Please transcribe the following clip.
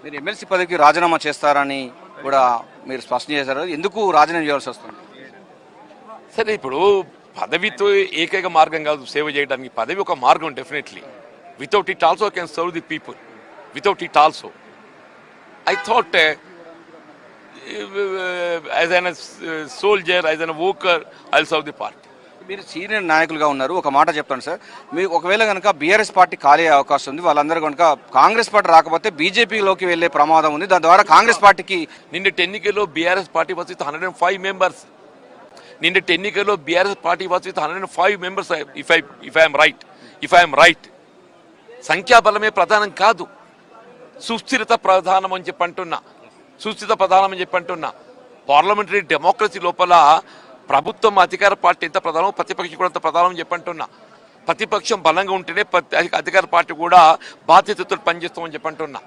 మీరు ఎమ్మెల్సీ పదవికి రాజీనామా చేస్తారని కూడా మీరు స్పష్టం చేశారు. ఎందుకు రాజీనామా చేయాల్సి వస్తుంది? సరే, ఇప్పుడు పదవితో ఏకైక మార్గం కాదు సేవ చేయడానికి. పదవి ఒక మార్గం definitely. Without it also can serve the people. Without it also I thought as N soldier, as N worker, I will serve the party. మీరు సీనియర్ నాయకులుగా ఉన్నారు, ఒక మాట చెప్తాను సార్. మీరు ఒకవేళ కనుక బీఆర్ఎస్ పార్టీ ఖాళీ అయ్యే అవకాశం ఉంది, వాళ్ళందరూ కనుక కాంగ్రెస్ పార్టీ రాకపోతే బీజేపీలోకి వెళ్లే ప్రమాదం ఉంది. దాని ద్వారా కాంగ్రెస్ పార్టీకి నిన్నటి ఎన్నికల్లో BRS party was with 105 members. నిన్నటి ఎన్నికల్లో BRS party was with 105 members. If I'm right. సంఖ్యాబలమే ప్రధానం కాదు, సుస్థిరత ప్రధానం అని చెప్పంటున్నా. పార్లమెంటరీ డెమోక్రసీ లోపల ప్రభుత్వం అధికార పార్టీ ఎంత ప్రధానం, ప్రతిపక్షం కూడా అంత ప్రధానం అని చెప్పంటున్నా. ప్రతిపక్షం బలంగా ఉంటేనే అధికార పార్టీ కూడా బాధ్యతతో పనిచేస్తామని చెప్పంటున్నా.